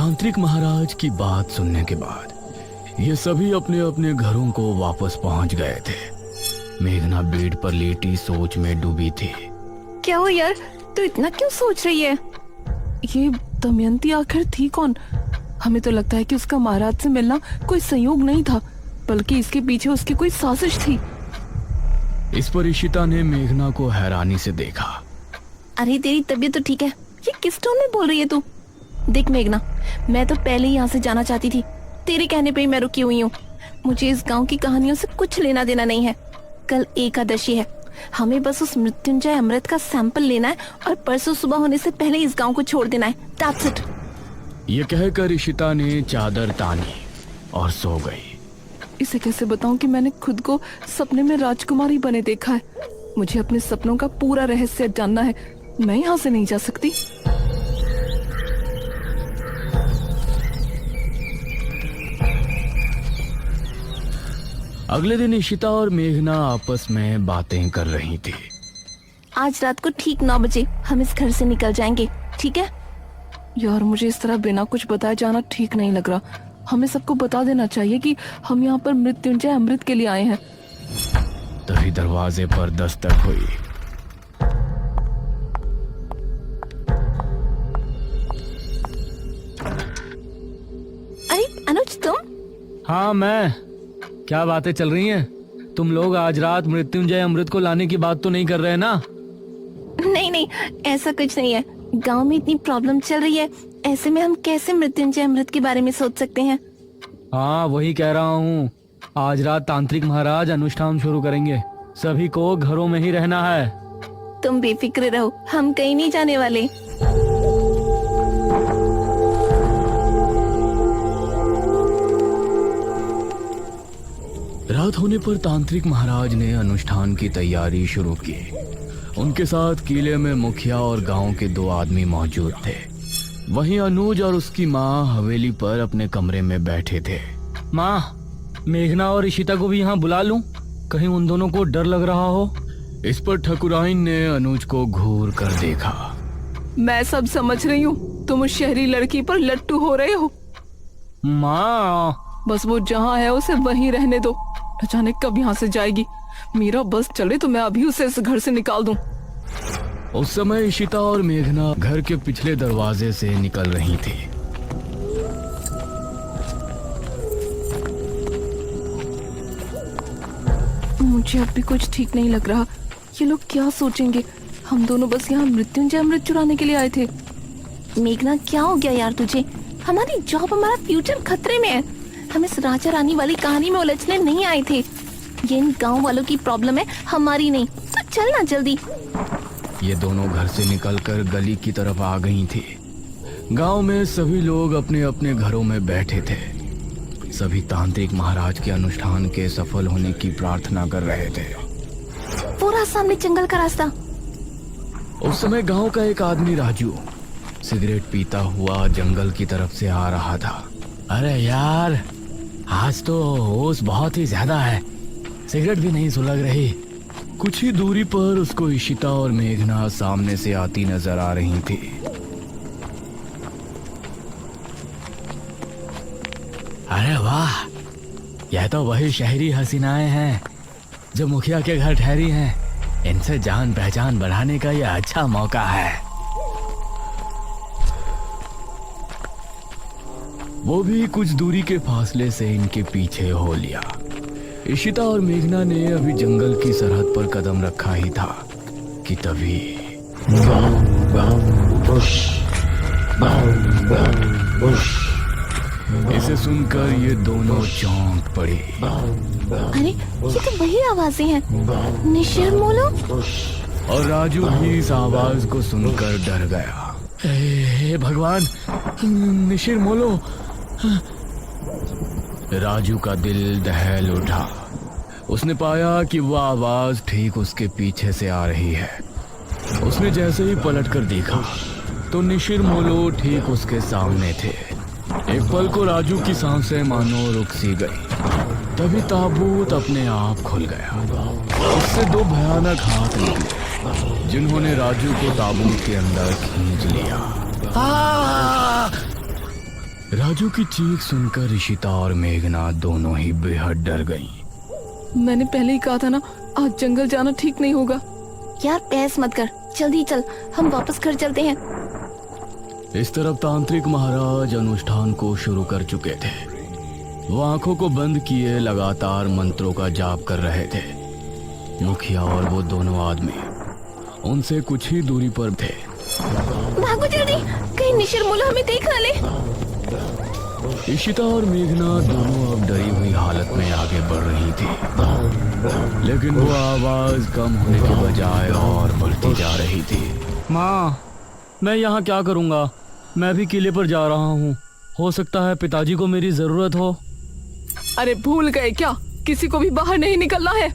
तांत्रिक महाराज की बात सुनने के बाद ये सभी अपने अपने घरों को वापस पहुंच गए थे। मेघना बेड पर लेटी सोच में डूबी थी। क्या हो यार, तू इतना क्यों सोच रही है? ये दमयंती आखिर थी कौन? हमें तो लगता है कि उसका महाराज से मिलना कोई संयोग नहीं था, बल्कि इसके पीछे उसकी कोई साजिश थी। इस पर इशिता ने मेघना को हैरानी से देखा। अरे तेरी तबीयत तो ठीक है, ये किस टोन में बोल रही है तू? देख मेघना, मैं तो पहले ही यहाँ से जाना चाहती थी, तेरे कहने पे ही मैं रुकी हुई हूँ। मुझे इस गांव की कहानियों से कुछ लेना देना नहीं है। कल एकादशी है, हमें बस उस मृत्युंजय अमृत का सैंपल लेना है और परसों सुबह होने से पहले इस गांव को छोड़ देना है। That's it। ये कहकर इशिता ने चादर तानी और सो गई। इसे कैसे बताऊं कि मैंने खुद को सपने में राजकुमारी बने देखा है। मुझे अपने सपनों का पूरा रहस्य जानना है, मैं यहाँ से नहीं जा सकती। अगले दिन इशिता और मेघना आपस में बातें कर रही थी। आज रात को ठीक 9 बजे हम इस घर से निकल जाएंगे, ठीक है? यार मुझे इस तरह बिना कुछ बताए जाना ठीक नहीं लग रहा। हमें सबको बता देना चाहिए कि हम यहाँ पर मृत्युंजय अमृत के लिए आए हैं। तभी दरवाजे पर दस्तक हुई। अरे अनुज, तुम? हाँ मैं। क्या बातें चल रही हैं? तुम लोग आज रात मृत्युंजय अमृत को लाने की बात तो नहीं कर रहे ना? नहीं नहीं, ऐसा कुछ नहीं है। गांव में इतनी प्रॉब्लम चल रही है, ऐसे में हम कैसे मृत्युंजय अमृत के बारे में सोच सकते हैं? हाँ वही कह रहा हूँ, आज रात तांत्रिक महाराज अनुष्ठान शुरू करेंगे, सभी को घरों में ही रहना है। तुम बेफिक्र रहो, हम कहीं नहीं जाने वाले। रात होने पर तांत्रिक महाराज ने अनुष्ठान की तैयारी शुरू की। उनके साथ किले में मुखिया और गांव के 2 आदमी मौजूद थे। वहीं अनुज और उसकी माँ हवेली पर अपने कमरे में बैठे थे। माँ, मेघना और इशिता को भी यहाँ बुला लूं? कहीं उन दोनों को डर लग रहा हो। इस पर ठकुराइन ने अनुज को घूर कर देखा। मैं सब समझ रही हूँ, तुम उस शहरी लड़की पर लट्टू हो रहे हो। माँ, बस वो जहाँ है उसे वहीं रहने दो, न जाने कब यहाँ से जाएगी। मेरा बस चले तो मैं अभी उसे इस घर से निकाल दूं। उस समय इशिता और मेघना घर के पिछले दरवाजे से निकल रही थी। मुझे अब भी कुछ ठीक नहीं लग रहा। ये लोग क्या सोचेंगे? हम दोनों बस यहाँ मृत्युंजय अमृत चुराने के लिए आए थे। मेघना, क्या हो गया यार तुझे? हमारी जॉब, हमारा फ्यूचर खतरे में है। हम इस राजा रानी वाली कहानी में उलझने नहीं आए थे। ये इन गांव वालों की प्रॉब्लम है, हमारी नहीं। तो चल ना जल्दी। ये दोनों घर से निकलकर गली की तरफ आ गई थी। गांव में सभी लोग अपने अपने घरों में बैठे थे। सभी तांत्रिक महाराज के अनुष्ठान के सफल होने की प्रार्थना कर रहे थे। पूरा सामने जंगल का रास्ता। उस समय गांव का एक आदमी राजू सिगरेट पीता हुआ जंगल की तरफ से आ रहा था। अरे यार, आज तो ओस बहुत ही ज्यादा है, सिगरेट भी नहीं सुलग रही। कुछ ही दूरी पर उसको इशिता और मेघना सामने से आती नजर आ रही थी। अरे वाह, यह तो वही शहरी हसीनाएं हैं जो मुखिया के घर ठहरी हैं। इनसे जान पहचान बढ़ाने का यह अच्छा मौका है। वो भी कुछ दूरी के फासले से इनके पीछे हो लिया। इशिता और मेघना ने अभी जंगल की सरहद पर कदम रखा ही था कि तभी इसे सुनकर ये दोनों चौंक पड़ी। अरे ये तो वही आवाजें हैं, निशिर मोलो। और राजू भी इस आवाज को सुनकर डर गया। हे भगवान, निशिर मोलो। राजू का दिल दहल उठा। उसने पाया कि वह आवाज ठीक उसके पीछे से आ रही है। उसने जैसे ही पलटकर देखा तो निशिर मोलो ठीक उसके सामने थे। एक पल को राजू की सांसें मानो रुक सी गई। तभी ताबूत अपने आप खुल गया। उससे 2 भयानक हाथ निकले जिन्होंने राजू को ताबूत के अंदर खींच लिया। राजू की चीख सुनकर ऋषिता और मेघना दोनों ही बेहद डर गईं। मैंने पहले ही कहा था ना, आज जंगल जाना ठीक नहीं होगा। यार बहस मत कर, जल्दी चल, हम वापस घर चलते हैं। इस तरफ तांत्रिक महाराज अनुष्ठान को शुरू कर चुके थे। वो आंखों को बंद किए लगातार मंत्रों का जाप कर रहे थे। मुखिया और वो दोनों आदमी उनसे कुछ ही दूरी पर थे। भागो जल्दी, कहीं निशिर मुल्ला हमें देख ना ले। इशिता और मेघना दोनों अब डरी हुई हालत में आगे बढ़ रही थी, लेकिन वो आवाज कम होने के बजाय और बढ़ती जा रही थी। माँ, मैं यहाँ क्या करूँगा? मैं भी किले पर जा रहा हूँ। हो सकता है पिताजी को मेरी जरूरत हो। अरे भूल गए क्या, किसी को भी बाहर नहीं निकलना है।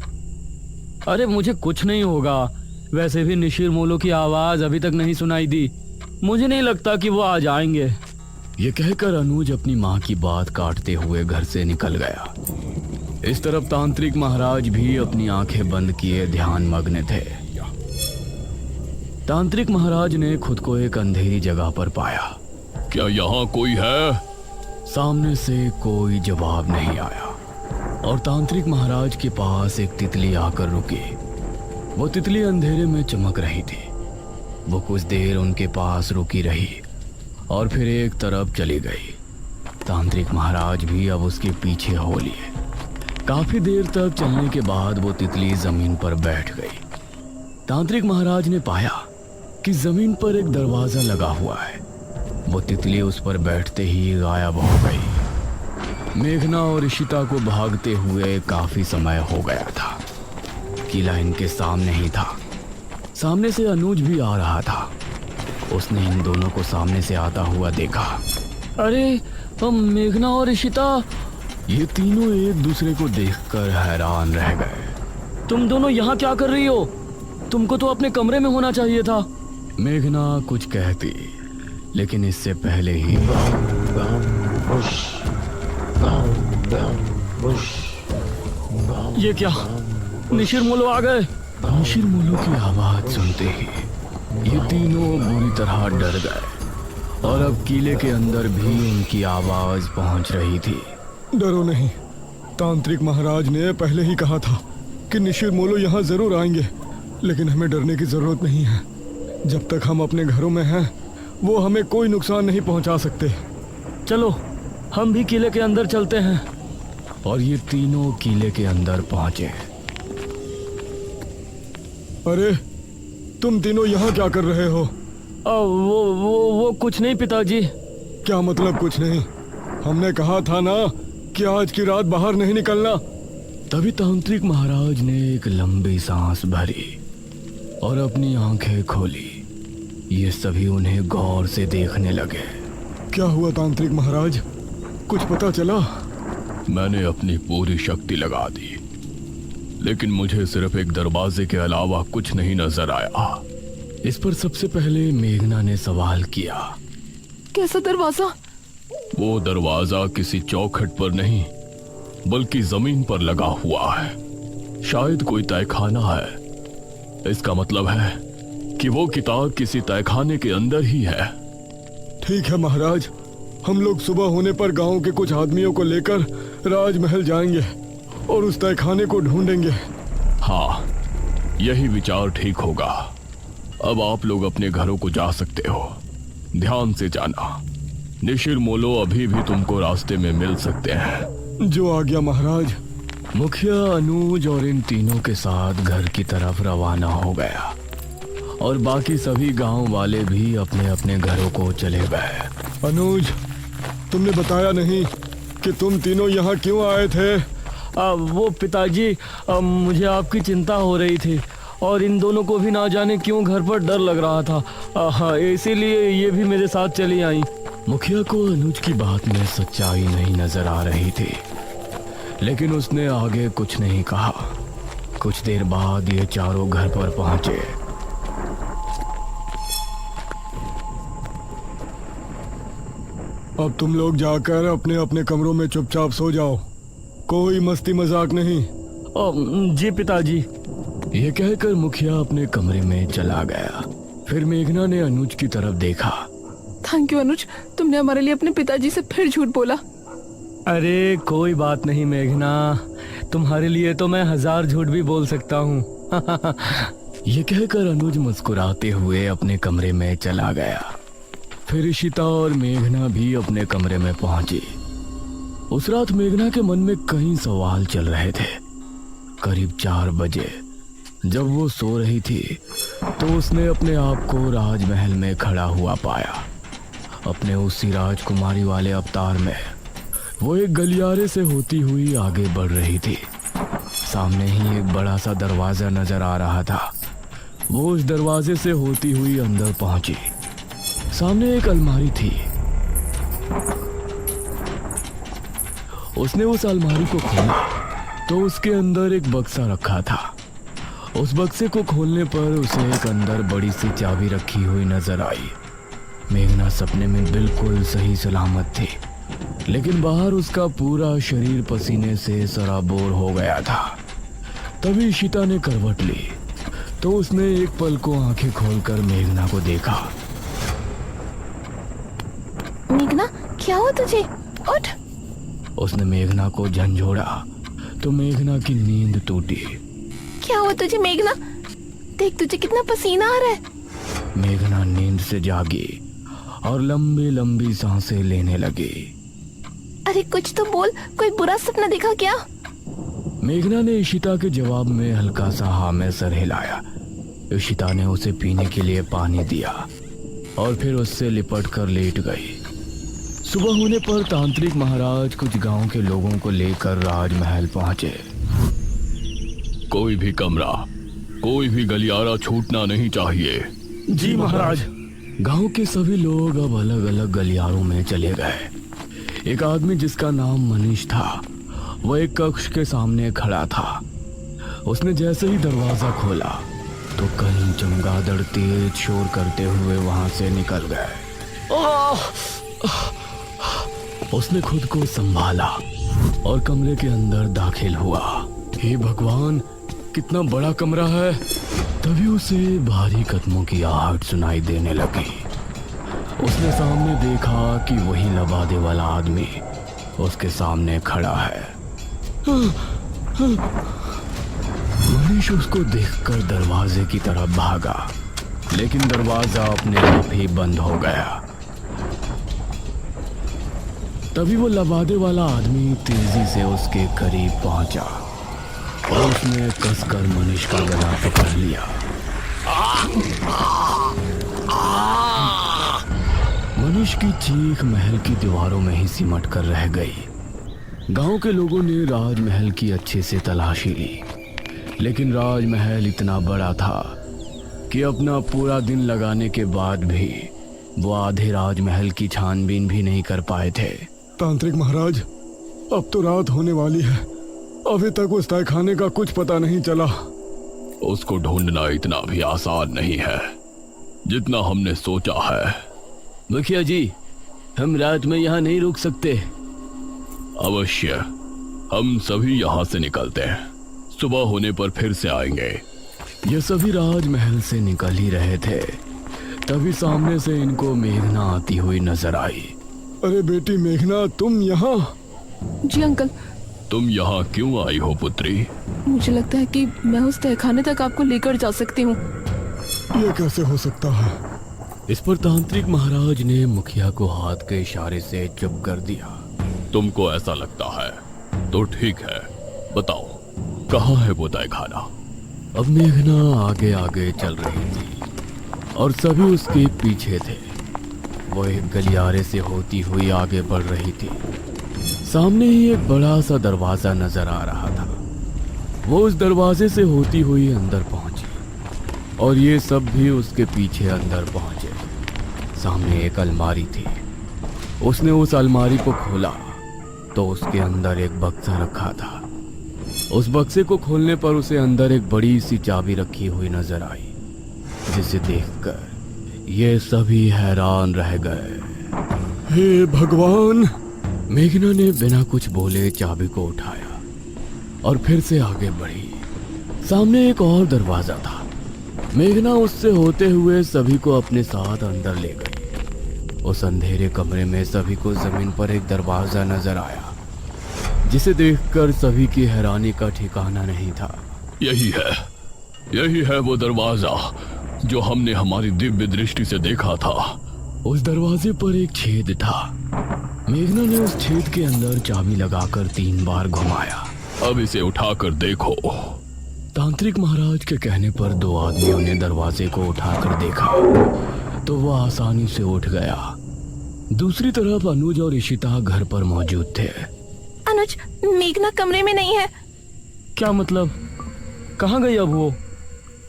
अरे मुझे कुछ नहीं होगा। वैसे भी निशिर मोलो की आवाज अभी तक नहीं सुनाई दी। मुझे नहीं लगता कि वो आ जाएंगे। ये कहकर अनुज अपनी माँ की बात काटते हुए घर से निकल गया। इस तरफ तांत्रिक महाराज भी अपनी आंखें बंद किए ध्यान मग्न थे। तांत्रिक महाराज ने खुद को एक अंधेरी जगह पर पाया। क्या यहाँ कोई है? सामने से कोई जवाब नहीं आया और तांत्रिक महाराज के पास एक तितली आकर रुकी। वो तितली अंधेरे में चमक रही थी। वो कुछ देर उनके पास रुकी रही और फिर एक तरफ चली गई। तांत्रिक महाराज भी अब उसके पीछे हो लिए। काफी देर तक चलने के बाद वो तितली जमीन पर बैठ गई। तांत्रिक महाराज ने पाया कि जमीन पर एक दरवाजा लगा हुआ है। वो तितली उस पर बैठते ही गायब हो गई। मेघना और इशिता को भागते हुए काफी समय हो गया था। किला इनके सामने ही था। सामने से अनुज भी आ रहा था। उसने इन दोनों को सामने से आता हुआ देखा। अरे हम मेघना और इशिता, ये तीनों एक दूसरे को देखकर हैरान रह गए। तुम दोनों यहाँ क्या कर रही हो? तुमको तो अपने कमरे में होना चाहिए था। मेघना कुछ कहती, लेकिन इससे पहले ही ये क्या, निशिर मोलो आ गए? निशिर मोलो की आवाज सुनते ही ये तीनों बुरी तरह डर गए और अब किले के अंदर भी उनकी आवाज पहुंच रही थी। डरो नहीं, तांत्रिक महाराज ने पहले ही कहा था कि निशिर मोलो यहाँ जरूर आएंगे, लेकिन हमें डरने की जरूरत नहीं है। जब तक हम अपने घरों में हैं, वो हमें कोई नुकसान नहीं पहुंचा सकते। चलो हम भी किले के अंदर चलते हैं। और ये तीनों किले के अंदर पहुंचे। अरे तुम तीनों यहाँ क्या कर रहे हो? वो कुछ नहीं पिताजी। क्या मतलब कुछ नहीं? हमने कहा था ना कि आज की रात बाहर नहीं निकलना। तभी तांत्रिक महाराज ने एक लंबी सांस भरी और अपनी आंखें खोली। ये सभी उन्हें गौर से देखने लगे। क्या हुआ तांत्रिक महाराज, कुछ पता चला? मैंने अपनी पूरी शक्ति लगा दी, लेकिन मुझे सिर्फ एक दरवाजे के अलावा कुछ नहीं नजर आया। इस पर सबसे पहले मेघना ने सवाल किया। कैसा दरवाजा? वो दरवाजा किसी चौखट पर नहीं, बल्कि जमीन पर लगा हुआ है। शायद कोई तहखाना है। इसका मतलब है कि वो किताब किसी तहखाने के अंदर ही है। ठीक है महाराज, हम लोग सुबह होने पर गांव के कुछ आदमियों को लेकर राजमहल जाएंगे और उस तहखाने को ढूंढेंगे। हाँ, यही विचार ठीक होगा। अब आप लोग अपने घरों को जा सकते हो। ध्यान से जाना, निशिर मोलो अभी भी तुमको रास्ते में मिल सकते हैं। जो आ गया महाराज। मुखिया अनुज और इन तीनों के साथ घर की तरफ रवाना हो गया और बाकी सभी गांव वाले भी अपने अपने घरों को चले गए। अनुज, तुमने बताया नहीं कि तुम तीनों यहाँ क्यों आए थे? वो पिताजी, मुझे आपकी चिंता हो रही थी और इन दोनों को भी ना जाने क्यों घर पर डर लग रहा था। इसीलिए ये भी मेरे साथ चली आई। मुखिया को अनुज की बात में सच्चाई नहीं नजर आ रही थी, लेकिन उसने आगे कुछ नहीं कहा। कुछ देर बाद ये चारों घर पर पहुंचे। अब तुम लोग जाकर अपने अपने कमरों में चुपचाप सो जाओ। कोई मस्ती मजाक नहीं। जी पिताजी। ये कहकर मुखिया अपने कमरे में चला गया। फिर मेघना ने अनुज की तरफ देखा थैंक यू अनुज, तुमने हमारे लिए अपने पिताजी से फिर झूठ बोला। अरे कोई बात नहीं मेघना, तुम्हारे लिए तो मैं 1000 झूठ भी बोल सकता हूँ। ये कहकर अनुज मुस्कुराते हुए अपने कमरे में चला गया। फिर इशिता और मेघना भी अपने कमरे में पहुंची। उस रात मेघना के मन में कई सवाल चल रहे थे। करीब 4 बजे जब वो सो रही थी तो उसने अपने आप को राजमहल में खड़ा हुआ पाया। अपने उसी राजकुमारी वाले अवतार में वो एक गलियारे से होती हुई आगे बढ़ रही थी। सामने ही एक बड़ा सा दरवाजा नजर आ रहा था। वो उस दरवाजे से होती हुई अंदर पहुंची। सामने एक अलमारी थी। उसने उस अलमारी को खोला तो उसके अंदर एक बक्सा रखा था। उस बक्से को खोलने पर उसे एक अंदर बड़ी सी चाबी रखी हुई नजर आई। मेघना सपने में बिल्कुल सही सलामत थी, लेकिन बाहर उसका पूरा शरीर पसीने से सराबोर हो गया था। तभी इशिता ने करवट ली तो उसने एक पल को आंखें खोलकर मेघना को देखा। मेघना, क्या हुआ तुझे? उठ। उसने मेघना को झंझोड़ा तो मेघना की नींद टूटी। क्या हुआ तुझे मेघना? देख तुझे कितना पसीना आ रहा है। मेघना नींद से जागी और लंबी लंबी सांसें लेने लगी। अरे कुछ तो बोल, कोई बुरा सपना देखा क्या? मेघना ने इशिता के जवाब में हल्का सा हाँ में सर हिलाया। इशिता ने उसे पीने के लिए पानी दिया और फिर उससे लिपट कर लेट गई। सुबह होने पर तांत्रिक महाराज कुछ गांव के लोगों को लेकर राजमहल पहुंचे। कोई भी कमरा, कोई भी गलियारा छूटना नहीं चाहिए। जी महाराज। गांव के सभी लोग अब अलग अलग गलियारों में चले गए। एक आदमी जिसका नाम मनीष था, वह एक कक्ष के सामने खड़ा था। उसने जैसे ही दरवाजा खोला तो कई चमगादड़ तेज शोर करते हुए वहां से निकल गए। उसने खुद को संभाला और कमरे के अंदर दाखिल हुआ। हे भगवान, कितना बड़ा कमरा है। तभी उसे भारी कदमों की आहट सुनाई देने लगी। उसने सामने देखा कि वही लबादे वाला आदमी उसके सामने खड़ा है। मनीष उसको देखकर दरवाजे की तरफ भागा, लेकिन दरवाजा अपने आप ही बंद हो गया। तभी वो लबादे वाला आदमी तेजी से उसके करीब पहुंचा और उसने कसकर मनीष का गला पकड़ लिया। मनीष की चीख महल की दीवारों में ही सिमट कर रह गई। गांव के लोगों ने राजमहल की अच्छे से तलाशी ली, लेकिन राजमहल इतना बड़ा था कि अपना पूरा दिन लगाने के बाद भी वो आधे राजमहल की छानबीन भी नहीं कर पाए थे। तांत्रिक महाराज, अब तो रात होने वाली है। अभी तक उस तहखाने का कुछ पता नहीं चला। उसको ढूंढना इतना भी आसान नहीं है जितना हमने सोचा है। मुखिया जी, हम रात में यहाँ नहीं रुक सकते। अवश्य, हम सभी यहाँ से निकलते हैं। सुबह होने पर फिर से आएंगे। ये सभी राजमहल से निकल ही रहे थे, तभी सामने से इनको मेघना आती हुई नजर आई। अरे बेटी मेघना, तुम यहाँ? जी अंकल। तुम यहाँ क्यों आई हो पुत्री? मुझे लगता है कि मैं उस तहखाने तक आपको लेकर जा सकती हूँ। ये कैसे हो सकता है? इस पर तांत्रिक महाराज ने मुखिया को हाथ के इशारे से चुप कर दिया। तुमको ऐसा लगता है तो ठीक है, बताओ कहाँ है वो तहखाना? अब मेघना आगे आगे चल रही थी और सभी उसके पीछे थे। वो एक गलियारे से होती हुई आगे बढ़ रही थी। सामने ही एक बड़ा सा दरवाजा नजर आ रहा था। वो उस दरवाजे से होती हुई अंदर पहुंची और ये सब भी उसके पीछे अंदर पहुंचे। सामने एक अलमारी थी। उसने उस अलमारी को खोला तो उसके अंदर एक बक्सा रखा था। उस बक्से को खोलने पर उसे अंदर एक बड़ी सी चाबी रखी हुई नजर आई, जिसे देखकर ये सभी हैरान रह गए। हे भगवान! मेघना ने बिना कुछ बोले चाबी को उठाया और फिर से आगे बढ़ी। सामने एक और दरवाजा था। मेघना उससे होते हुए सभी को अपने साथ अंदर ले गई। उस अंधेरे कमरे में सभी को जमीन पर एक दरवाजा नजर आया, जिसे देखकर सभी की हैरानी का ठिकाना नहीं था। यही है वो दरवाजा जो हमने हमारी दिव्य दृष्टि से देखा था। उस दरवाजे पर एक छेद था। मेघना ने उस छेद के अंदर चाबी लगाकर 3 बार घुमाया। अब इसे उठाकर देखो। तांत्रिक महाराज के कहने पर 2 आदमियों ने दरवाजे को उठाकर देखा तो वह आसानी से उठ गया। दूसरी तरफ अनुज और इशिता घर पर मौजूद थे। अनुज, मेघना कमरे में नहीं है। क्या मतलब? कहाँ गई अब वो?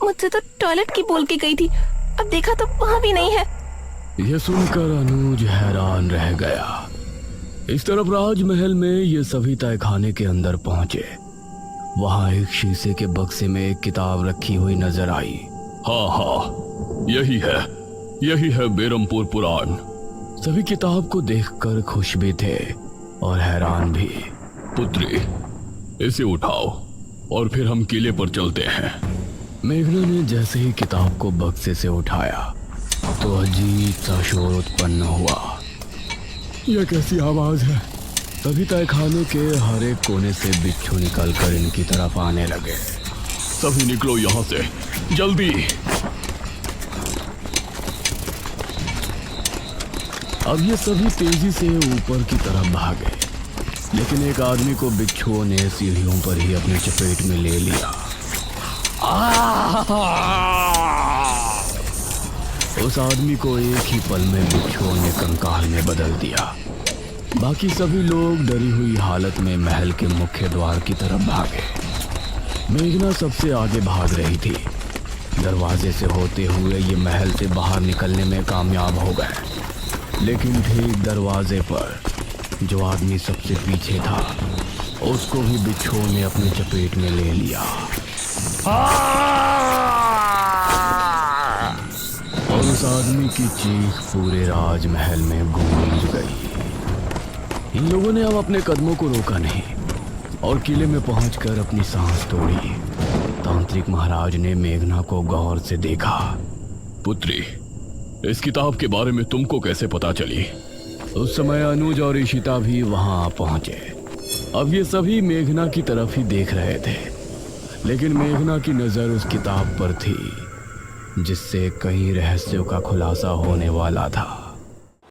मुझसे तो टॉयलेट की बोल के गई थी, अब देखा तो वहाँ भी नहीं है। यह सुनकर अनुज हैरान रह गया। इस तरफ राजमहल में ये सभी तहखाने के अंदर पहुंचे। वहां एक शीशे के बक्से में एक किताब रखी हुई नजर आई। हाँ, यही है बेरमपुर पुराण। सभी किताब को देखकर खुश भी थे और हैरान भी। पुत्री, इसे उठाओ और फिर हम किले पर चलते हैं। मेघना ने जैसे ही किताब को बक्से से उठाया तो अजीब सा शोर उत्पन्न हुआ। यह कैसी आवाज है? तभी तहखाने के हर एक कोने से बिच्छू निकलकर इनकी तरफ आने लगे। सभी निकलो यहाँ से, जल्दी। अब ये सभी तेजी से ऊपर की तरफ भागे, लेकिन एक आदमी को बिच्छुओं ने सीढ़ियों पर ही अपनी चपेट में ले लिया। उस आदमी को एक ही पल में बिच्छुओं ने कंकाल में बदल दिया। बाकी सभी लोग डरी हुई हालत में महल के मुख्य द्वार की तरफ भागे। मेघना सबसे आगे भाग रही थी। दरवाजे से होते हुए ये महल से बाहर निकलने में कामयाब हो गए, लेकिन ठीक दरवाजे पर जो आदमी सबसे पीछे था उसको भी बिच्छुओं ने अपनी चपेट में ले लिया। और उस आदमी की चीख पूरे राजमहल में गूंज गई। इन लोगों ने अब अपने कदमों को रोका नहीं और किले में पहुंचकर अपनी सांस तोड़ी। तांत्रिक महाराज ने मेघना को गौर से देखा। पुत्री, इस किताब के बारे में तुमको कैसे पता चली? उस समय अनुज और इशिता भी वहां पहुंचे। अब ये सभी मेघना की तरफ ही देख रहे थे, लेकिन मेघना की नजर उस किताब पर थी जिससे कई रहस्यों का खुलासा होने वाला था।